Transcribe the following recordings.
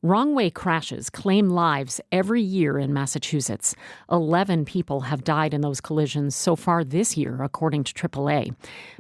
Wrong-way crashes claim lives every year in Massachusetts. 11 people have died in those collisions so far this year, according to AAA.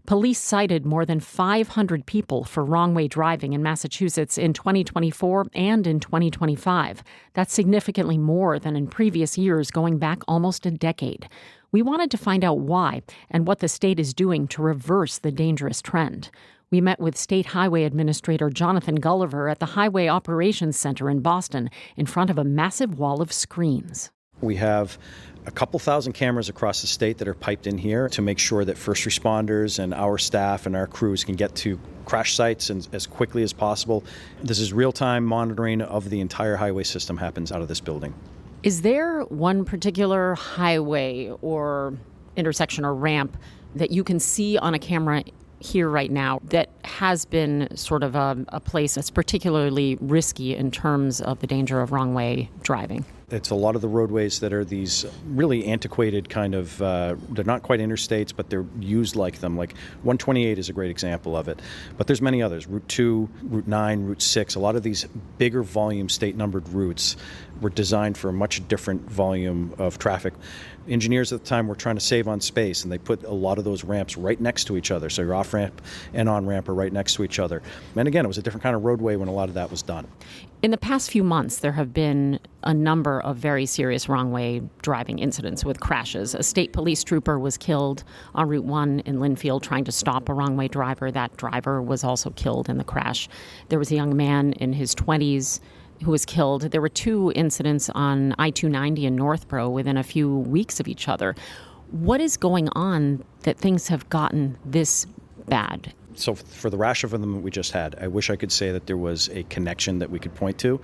Police cited more than 500 people for wrong-way driving in Massachusetts in 2024 and in 2025. That's significantly more than in previous years, going back almost a decade. We wanted to find out why and what the state is doing to reverse the dangerous trend. We met with State Highway Administrator Jonathan Gulliver at the Highway Operations Center in Boston in front of a massive wall of screens. We have a couple thousand cameras across the state that are piped in here to make sure that first responders and our staff and our crews can get to crash sites as quickly as possible. This is real-time monitoring of the entire highway system happens out of this building. Is there one particular highway or intersection or ramp that you can see on a camera here right now that has been sort of a place that's particularly risky in terms of the danger of wrong-way driving? It's a lot of the roadways that are these really antiquated kind of, they're not quite interstates, but they're used like them. Like 128 is a great example of it. But there's many others. Route 2, Route 9, Route 6, a lot of these bigger volume state-numbered routes were designed for a much different volume of traffic. Engineers at the time were trying to save on space, and they put a lot of those ramps right next to each other. So your off-ramp and on-ramp are right next to each other. And again, it was a different kind of roadway when a lot of that was done. In the past few months, there have been a number of very serious wrong-way driving incidents with crashes. A state police trooper was killed on Route 1 in Linfield trying to stop a wrong-way driver. That driver was also killed in the crash. There was a young man in his 20s who was killed. There were 2 incidents on I-290 in Northborough within a few weeks of each other. What is going on that things have gotten this bad? So for the rash of them that we just had, I wish I could say that there was a connection that we could point to.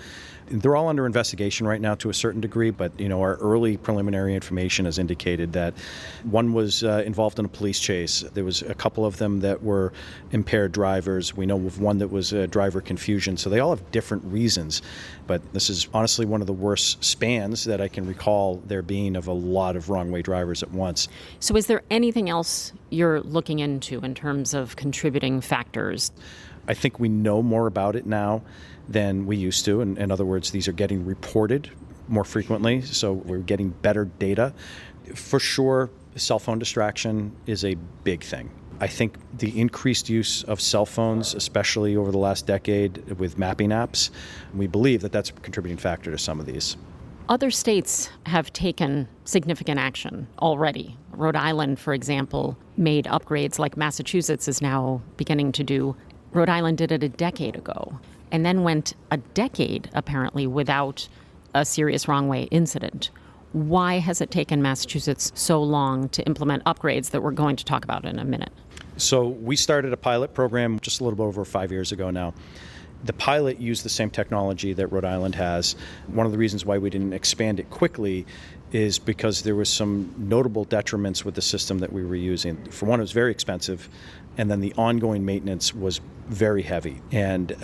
They're all under investigation right now to a certain degree, but our early preliminary information has indicated that one was involved in a police chase. There was a couple of them that were impaired drivers. We know of one that was driver confusion. So they all have different reasons, but this is honestly one of the worst spans that I can recall there being of a lot of wrong-way drivers at once. So is there anything else you're looking into in terms of contributing factors? I think we know more about it now than we used to. In other words, these are getting reported more frequently, so we're getting better data. For sure, cell phone distraction is a big thing. I think the increased use of cell phones, especially over the last decade with mapping apps, we believe that that's a contributing factor to some of these. Other states have taken significant action already. Rhode Island, for example, made upgrades like Massachusetts is now beginning to do. Rhode Island did it a decade ago and then went a decade, apparently, without a serious wrong-way incident. Why has it taken Massachusetts so long to implement upgrades that we're going to talk about in a minute? So we started a pilot program just a little bit over 5 years ago now. The pilot used the same technology that Rhode Island has. One of the reasons why we didn't expand it quickly is because there was some notable detriments with the system that we were using. For one, it was very expensive, and then the ongoing maintenance was very heavy. And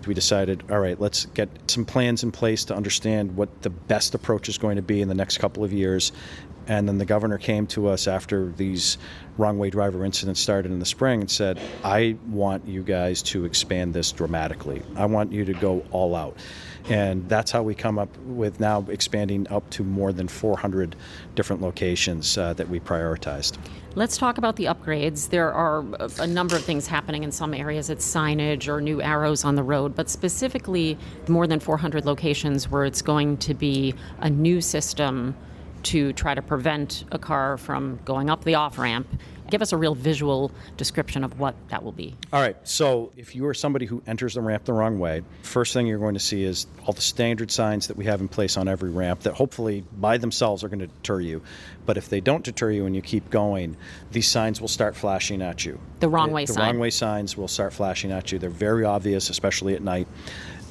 we decided, all right, let's get some plans in place to understand what the best approach is going to be in the next couple of years. And then the governor came to us after these wrong-way driver incidents started in the spring and said, I want you guys to expand this dramatically. I want you to go all out. And that's how we come up with now expanding up to more than 400 different locations that we prioritized. Let's talk about the upgrades. There are a number of things happening in some areas. It's signage or new arrows on the road, but specifically more than 400 locations where it's going to be a new system to try to prevent a car from going up the off-ramp. Give us a real visual description of what that will be. All right, so if you are somebody who enters the ramp the wrong way, first thing you're going to see is all the standard signs that we have in place on every ramp that hopefully by themselves are going to deter you. But if they don't deter you and you keep going, these signs will start flashing at you. The wrong way sign. The wrong way signs will start flashing at you. They're very obvious, especially at night.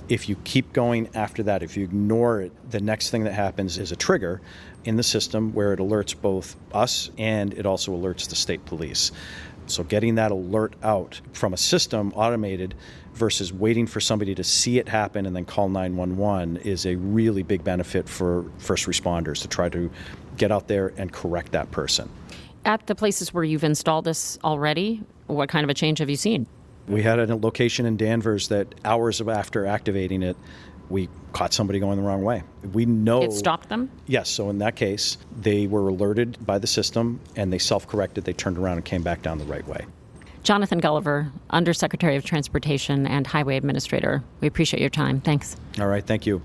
If you keep going after that, if you ignore it, the next thing that happens is a trigger in the system where it alerts both us and it also alerts the state police. So getting that alert out from a system automated versus waiting for somebody to see it happen and then call 911 is a really big benefit for first responders to try to get out there and correct that person. At the places where you've installed this already, what kind of a change have you seen? We had a location in Danvers that hours after activating it, we caught somebody going the wrong way. We know It stopped them? Yes. So in that case, they were alerted by the system and they self-corrected. They turned around and came back down the right way. Jonathan Gulliver, Undersecretary of Transportation and Highway Administrator. We appreciate your time. Thanks. All right. Thank you.